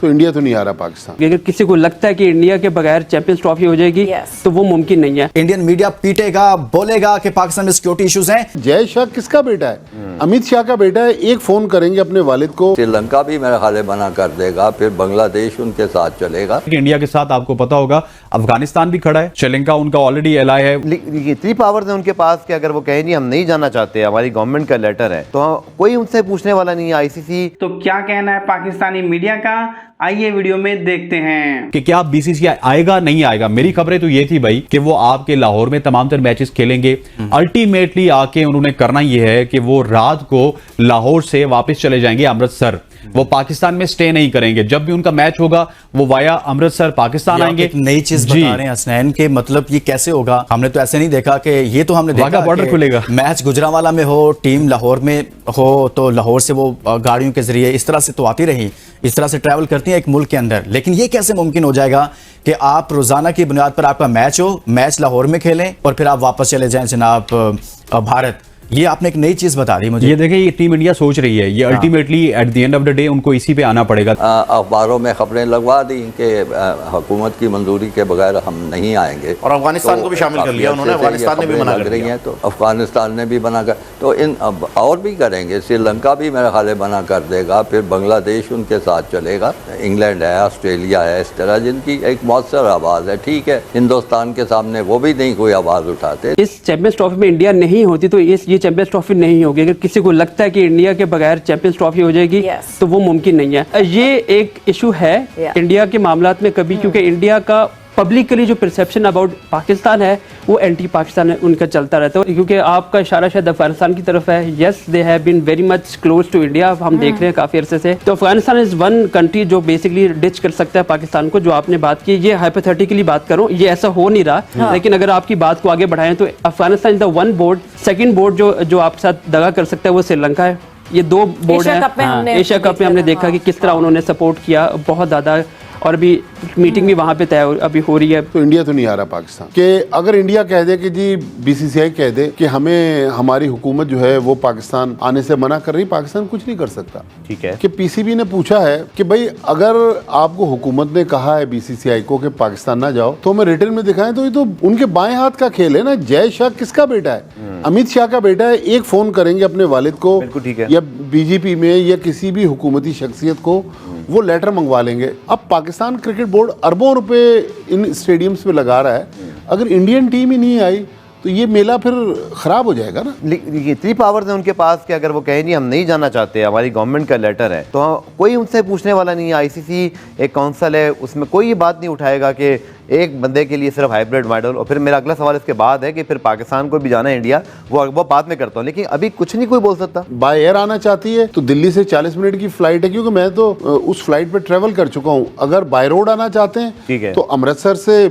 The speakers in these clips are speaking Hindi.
तो इंडिया तो नहीं आ रहा पाकिस्तान। अगर किसी को लगता है कि इंडिया के बगैर चैंपियंस ट्रॉफी हो जाएगी तो वो मुमकिन नहीं है। इंडियन मीडिया पीटेगा, बोलेगा कि पाकिस्तान में सिक्योरिटी इश्यूज हैं। जय शाह किसका बेटा है? अमित शाह का बेटा है। एक फोन करेंगे अपने वालिद को। श्रीलंका भी मेरा ख्याल बना कर देगा, फिर बांग्लादेश उनके साथ चलेगा। इंडिया के साथ आपको पता होगा अफगानिस्तान भी खड़ा है, श्रीलंका उनका ऑलरेडी एलाय है। इतनी पावर है उनके पास कि अगर वो कहें नहीं हम नहीं जाना चाहते, हमारी गवर्नमेंट का लेटर है, तो कोई उनसे पूछने वाला नहीं है। आईसीसी तो क्या कहना है पाकिस्तानी मीडिया का, आइए वीडियो में देखते हैं कि क्या बीसीसीआई आएगा नहीं आएगा। मेरी खबरें तो ये थी भाई कि वो आपके लाहौर में तमाम तर मैचेस खेलेंगे। अल्टीमेटली आके उन्होंने करना ये है कि वो रात को लाहौर से वापस चले जाएंगे अमृतसर। वो पाकिस्तान में स्टे नहीं करेंगे। जब भी उनका मैच होगा वो वाया अमृतसर पाकिस्तान आएंगे। एक नई चीज बता रहे हैं हसनैन के, मतलब ये कैसे होगा? हमने तो ऐसे नहीं देखा कि ये तो हमने देखा बॉर्डर खुलेगा, मैच गुजरांवाला में हो, टीम लाहौर में हो, तो लाहौर से वो गाड़ियों के जरिए इस तरह से तो आती रही, इस तरह से ट्रैवल करती है एक मुल्क के अंदर। लेकिन ये कैसे मुमकिन हो जाएगा कि आप रोजाना की बुनियाद पर आपका मैच हो, मैच लाहौर में खेलें और फिर आप वापस चले जाएं जनाब भारत? ये आपने एक नई चीज बता दी मुझे। ये देखिए ये टीम इंडिया सोच रही है, ये ultimately at the end of the day उनको इसी पे आना पड़ेगा। अखबारों में खबरें लगवा दी कि हुकूमत की मंजूरी के बगैर हम नहीं आएंगे, और अफगानिस्तान को भी शामिल कर लिया उन्होंने। अफगानिस्तान ने भी मना कर रही हैं, तो अफगानिस्तान ने भी मना कर, तो इन और भी करेंगे। श्रीलंका भी मेरा ख्याल मना कर देगा, फिर बांग्लादेश उनके साथ चलेगा, इंग्लैंड है, ऑस्ट्रेलिया है, इस तरह जिनकी एक मौसर आवाज़ है। ठीक है, हिंदुस्तान के सामने वो भी नहीं कोई आवाज़ उठाते। इस चैंपियंस ट्रॉफी में इंडिया नहीं होती तो ये चैंपियंस ट्रॉफी नहीं होगी। अगर किसी को लगता है कि इंडिया के बगैर चैंपियंस ट्रॉफी हो जाएगी तो वो मुमकिन नहीं है। ये एक इशू है इंडिया के मामलात में कभी, क्योंकि इंडिया का पब्लिकली जो परसेप्शन अबाउट पाकिस्तान है वो एंटी पाकिस्तान है, उनका चलता रहता है। क्योंकि आपका इशारा शायद अफगानिस्तान की तरफ है। Yes, they have been very much close to India, हम देख रहे हैं काफी अरसे से। तो अफगानिस्तान इज वन कंट्री जो बेसिकली डिच कर सकता है पाकिस्तान को। जो आपने बात की, ये हाइपोथेटिकली बात करूं, ये ऐसा हो नहीं रहा, लेकिन अगर आपकी बात को आगे बढ़ाएं तो Afghanistan is the one board. Second board जो आपके साथ दगा कर सकता है वो श्रीलंका है। ये दो बोर्ड है। एशिया कप में हमने देखा कि किस तरह उन्होंने सपोर्ट किया बहुत ज्यादा, और अभी मीटिंग भी वहां पे तय अभी हो रही है। तो इंडिया तो नहीं आ रहा पाकिस्तान। कि अगर इंडिया कह दे कि जी बीसीसीआई कह दे कि हमें हमारी हुकूमत जो है वो पाकिस्तान आने से मना कर रही, पाकिस्तान कुछ नहीं कर सकता। ठीक है, कि पीसीबी ने पूछा है कि भाई अगर आपको हुकूमत ने कहा है बीसीसीआई को कि पाकिस्तान ना जाओ, तो हमें रिटर्न में दिखाएं। तो ये तो उनके बाएं हाथ का खेल है ना। जय शाह किसका बेटा है? अमित शाह का बेटा है। एक फोन करेंगे अपने वालिद को, बिल्कुल ठीक है, या बीजेपी में या किसी भी हुकूमती शख्सियत को, वो लेटर मंगवा लेंगे। अब पाकिस्तान क्रिकेट बोर्ड अरबों रुपए इन स्टेडियम्स पे लगा रहा है। अगर इंडियन टीम ही नहीं आई तो ये मेला फिर खराब हो जाएगा ना। इतनी पावर है उनके पास कि अगर वो कहें नहीं हम नहीं जाना चाहते, हमारी गवर्नमेंट का लेटर है, तो कोई उनसे पूछने वाला नहीं है। आईसीसी एक काउंसिल है, उसमें कोई ये बात नहीं उठाएगा कि एक बंदे के लिए सिर्फ हाइब्रिड मॉडल। और फिर मेरा अगला सवाल इसके बाद है कि फिर पाकिस्तान को भी जाना है इंडिया, वो बाद में करता हूँ, लेकिन अभी कुछ नहीं कोई बोल सकता। बाय एयर आना चाहती है तो दिल्ली से 40 मिनट की फ्लाइट है, क्योंकि मैं तो उस फ्लाइट पे ट्रेवल कर चुका हूँ। अगर बाय रोड आना चाहते हैं ठीक है, तो अमृतसर से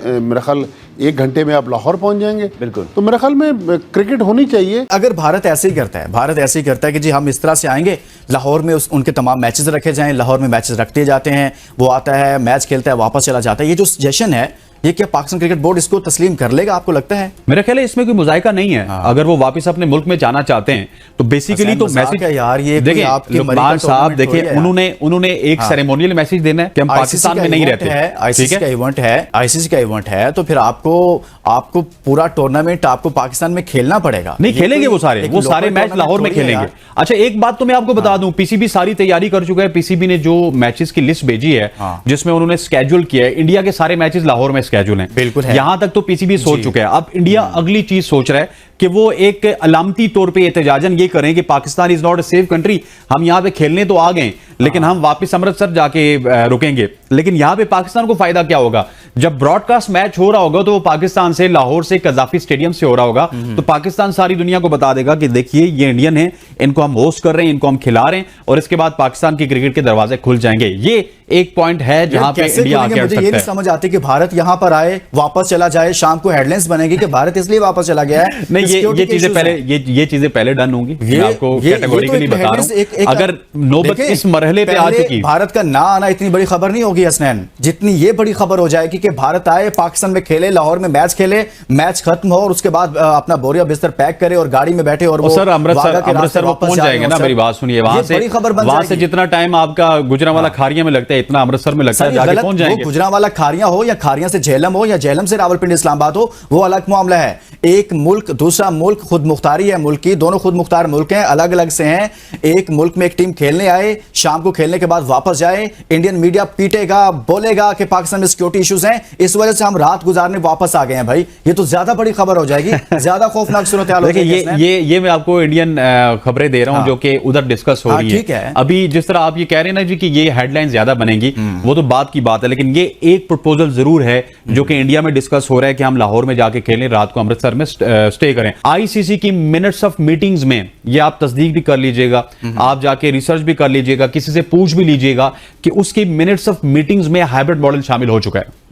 मेरा ख्याल 1 घंटे में आप लाहौर पहुंच जाएंगे। बिल्कुल। तो मेरे ख्याल में क्रिकेट होनी चाहिए। अगर भारत ऐसे ही करता है, भारत ऐसे ही करता है कि जी हम इस तरह से आएंगे, लाहौर में उनके तमाम मैचेस रखे जाएं, लाहौर में मैचेस रखते जाते हैं, वो आता है मैच खेलता है वापस चला जाता है, ये जो सजेशन है, ये क्या पाकिस्तान क्रिकेट बोर्ड इसको तस्लीम कर लेगा, आपको लगता है? मेरा ख्याल है इसमें कोई मुजायका नहीं है। अगर वो वापस अपने मुल्क में जाना चाहते हैं तो बेसिकली तो मैसेज यार, ये देखिए लुकमान साहब, देखिए उन्होंने एक सेरेमोनियल मैसेज देना है कि हम पाकिस्तान में नहीं रहते। आईसीसी का इवेंट है, आईसीसी का इवेंट है, तो फिर आपको पूरा टूर्नामेंट आपको पाकिस्तान में खेलना पड़ेगा। नहीं खेलेंगे वो सारे मैच लाहौर में खेलेंगे। अच्छा एक बात तो मैं आपको बता दूं, पीसीबी सारी तैयारी कर चुका है। पीसीबी ने जो मैचेस की लिस्ट भेजी है जिसमें उन्होंने स्केड्यूल किया है, इंडिया के सारे मैचेस लाहौर में स्केड्यूल हैं। बिल्कुल है। यहां तक तो पीसीबी सोच चुका है। अब इंडिया अगली चीज सोच रहा है कि वो एक अलामती तौर पे एहतजाजन ये करें कि Pakistan is not a safe country, हम यहां पे खेलने तो आ गए लेकिन हम वापस अमृतसर जाके रुकेंगे। लेकिन यहां पे पाकिस्तान को फायदा क्या होगा? जब ब्रॉडकास्ट मैच हो रहा होगा तो वो पाकिस्तान से, लाहौर से, कजाफी स्टेडियम से हो रहा होगा, तो पाकिस्तान सारी दुनिया को बता देगा कि देखिए ये इंडियन है, इनको हम होस्ट कर रहे हैं, इनको हम खिला रहे हैं, और इसके बाद पाकिस्तान की क्रिकेट के दरवाजे खुल जाएंगे। ये एक पॉइंट है जहां पे इंडिया आगे अड़ सकता है। ये नहीं समझ आती कि भारत यहां पर आए, वापस चला जाए, शाम को हेडलाइंस बनेगी कि भारत इसलिए वापस चला गया है। नहीं, ये चीजें पहले डन होंगी। मैं आपको कैटेगोरिकली बता रहा हूं, अगर नौबत इस मरहले पे आ चुकी, भारत का ना आना इतनी बड़ी खबर नहीं होगी हसनैन, जितनी ये बड़ी खबर हो जाएगी कि भारत आए, पाकिस्तान में खेले, लाहौर में मैच खेले, मैच खत्म हो और उसके बाद अपना बोरिया बिस्तर पैक करे और गाड़ी में बैठे और वो सर अमृतसर वो पहुंच जाएंगे ना। मेरी बात सुनिए, वहां से जितना टाइम आपका गुजरांवाला खारिया में लगता है या इतना अमृतसर में लगता है जाके पहुंच जाएंगे। गुजरांवाला खारियां हो या खारियां से झेलम हो या झेलम से रावलपिंडी इस्लामाबाद हो, वो अलग मामला है। एक मुल्क दूसरा मुल्क, खुद मुख्तारी है मुल्क की, दोनों खुद मुख्तार मुल्क हैं, अलग अलग से हैं। एक मुल्क में एक टीम खेलने आए, शाम को खेलने के बाद वापस जाए, इंडियन मीडिया पीटेगा, बोलेगा कि पाकिस्तान में सिक्योरिटी इश्यूज हैं, इस वजह से हम रात गुजारने वापस आ गए हैं। भाई ये तो ज्यादा बड़ी खबर हो जाएगी, ज्यादा खौफनाक सूरत हाल हो जाएगी। ये मैं आपको इंडियन खबरें दे रहा हूं जो कि उधर डिस्कस हो रही है। अभी जिस तरह आप ये कह रहे हैं ना जी कि ये हेडलाइन ज्यादा बनेगी, वो तो बात की बात है, लेकिन ये एक प्रपोजल जरूर है जो कि इंडिया में डिस्कस हो रहा है कि हम लाहौर में जाके खेलें, रात को अमृतसर में स्टे करें। आईसीसी की मिनट्स ऑफ मीटिंग्स में ये आप तस्दीक भी कर लीजिएगा, आप जाके रिसर्च भी कर लीजिएगा, किसी से पूछ भी लीजिएगा कि उसकी मिनट्स ऑफ मीटिंग्स में हाइब्रिड मॉडल शामिल हो चुका है।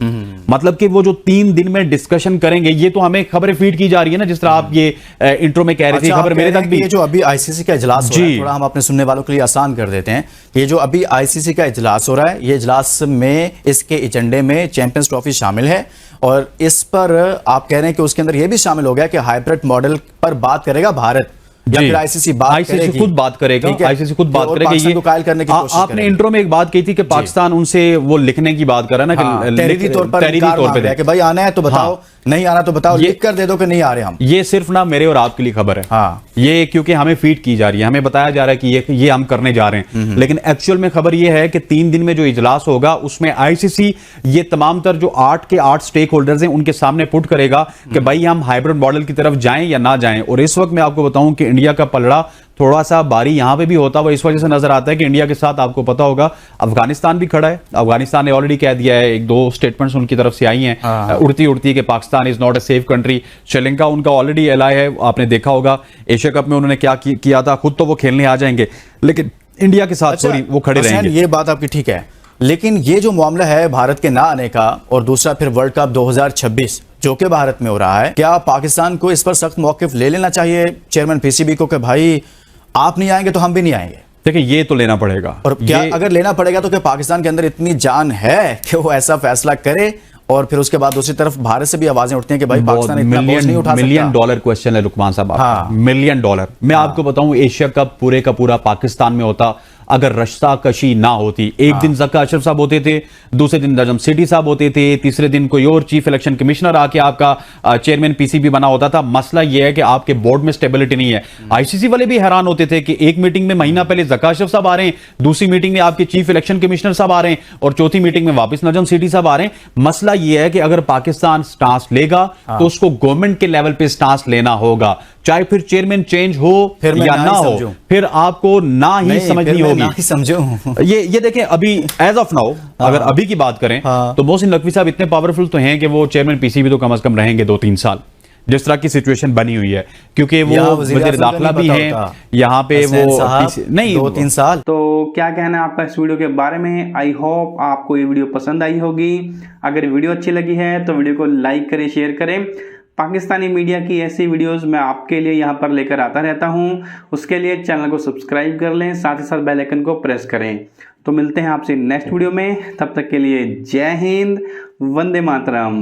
मतलब कि वो जो 3 दिन में डिस्कशन करेंगे, ये तो हमें खबरें फीड की जा रही है ना, जिस तरह आप ये इंट्रो में कह रहे थे, खबर मेरे तक भी। ये जो अभी आईसीसी का इजलास हो रहा है, थोड़ा हम अपने सुनने वालों के लिए आसान कर देते हैं। ये जो अभी आईसीसी का इजलास हो रहा है, ये इजलास में इसके एजेंडे में चैंपियंस ट्रॉफी शामिल है, और इस पर आप कह रहे हैं कि उसके अंदर ये भी शामिल हो गया कि हाइब्रिड मॉडल पर बात करेगा भारत, या फिर आईसीसी खुद बात करेगा, आईसीसी खुद बात करेगी। ये कायल करने की कोशिश आपने इंट्रो में एक बात कही थी कि पाकिस्तान उनसे वो लिखने की बात कर रहा है ना, कि तहरीरी तौर पर कि भाई आना है तो बताओ, नहीं आना तो बताओ, लिख कर दे दो कि नहीं आ रहे हम। ये सिर्फ ना मेरे और आपके लिए खबर है, ये क्योंकि हमें फीड की जा रही है, हमें बताया जा रहा है कि ये हम करने जा रहे हैं, लेकिन एक्चुअल में खबर ये है कि 3 दिन में जो इजलास होगा उसमें आईसीसी ये तमाम तर जो 8 के 8 स्टेक होल्डर्स हैं उनके सामने पुट करेगा कि भाई हम हाइब्रिड मॉडल की तरफ जाएं या ना जाएं। और इस वक्त मैं आपको बताऊं कि इंडिया का पलड़ा थोड़ा सा बारी यहां पे भी होता हुआ इस वजह से नजर आता है कि इंडिया के साथ आपको पता होगा अफगानिस्तान भी खड़ा है। अफगानिस्तान ने ऑलरेडी कह दिया है, 1-2 स्टेटमेंट्स उनकी तरफ से आई हैं उड़ती उड़ती कि Pakistan is not a safe country. Sri Lanka उनका ऑलरेडी एलाय है, आपने देखा होगा एशिया कप में उन्होंने क्या किया था, खुद तो वो खेलने आ जाएंगे, लेकिन इंडिया के साथ सॉरी वो खड़े रहेंगे। ये बात आपकी ठीक है, लेकिन ये जो मामला है भारत के ना आने का, और दूसरा फिर वर्ल्ड कप 2026 जो कि भारत में हो रहा है, क्या पाकिस्तान को इस पर सख्त मौकिफ ले लेना चाहिए चेयरमैन पीसीबी को कि भाई आप नहीं आएंगे तो हम भी नहीं आएंगे? देखिए ये तो लेना पड़ेगा, और क्या अगर लेना पड़ेगा तो क्या पाकिस्तान के अंदर इतनी जान है कि वो ऐसा फैसला करे? और फिर उसके बाद दूसरी तरफ भारत से भी आवाजें उठती हैं कि भाई पाकिस्तान इतना बोझ नहीं उठा सकता। $1 मिलियन क्वेश्चन है लुकमान साहब, $1 मिलियन। मैं आपको बताऊं एशिया कप पूरे का पूरा पाकिस्तान में होता अगर रश्ता कशी ना होती। एक दिन जक्का अशरफ साहब होते थे, दूसरे दिन नजम सेठी साहब होते थे, तीसरे दिन कोई और चीफ इलेक्शन कमिश्नर आके आपका चेयरमैन पीसीबी बना होता था। मसला यह है कि आपके बोर्ड में स्टेबिलिटी नहीं है। आईसीसी वाले भी हैरान होते थे कि एक मीटिंग में महीना पहले जक्का अशरफ साहब आ रहे हैं, दूसरी मीटिंग में आपके चीफ इलेक्शन कमिश्नर साहब आ रहे हैं, और चौथी मीटिंग में वापस नजम सेठी साहब आ रहे हैं। मसला यह है कि अगर पाकिस्तान स्टांस लेगा तो उसको गवर्नमेंट के लेवल पे स्टांस लेना होगा, चाहे फिर चेयरमैन चेंज हो या ना हो, फिर आपको ना ही समझनी होगी। समझो ये देखें अभी एज ऑफ नाउ अगर अभी की बात करें तो मोहसिन नकवी साहब इतने पावरफुल तो हैं कि वो चेयरमैन पीसीबी तो कम से कम रहेंगे 2-3 साल, जिस तरह की सिचुएशन बनी हुई है, क्योंकि वो वज़ीर दाखिला भी हैं यहाँ पे, वो नहीं 2-3 साल। तो क्या कहना है आपका इस वीडियो के बारे में? आई होप आपको ये वीडियो पसंद आई होगी। अगर वीडियो अच्छी लगी है तो वीडियो को लाइक करें, शेयर करें। पाकिस्तानी मीडिया की ऐसी वीडियोस मैं आपके लिए यहाँ पर लेकर आता रहता हूँ, उसके लिए चैनल को सब्सक्राइब कर लें, साथ ही साथ बेल आइकन को प्रेस करें। तो मिलते हैं आपसे नेक्स्ट वीडियो में, तब तक के लिए जय हिंद, वंदे मातरम।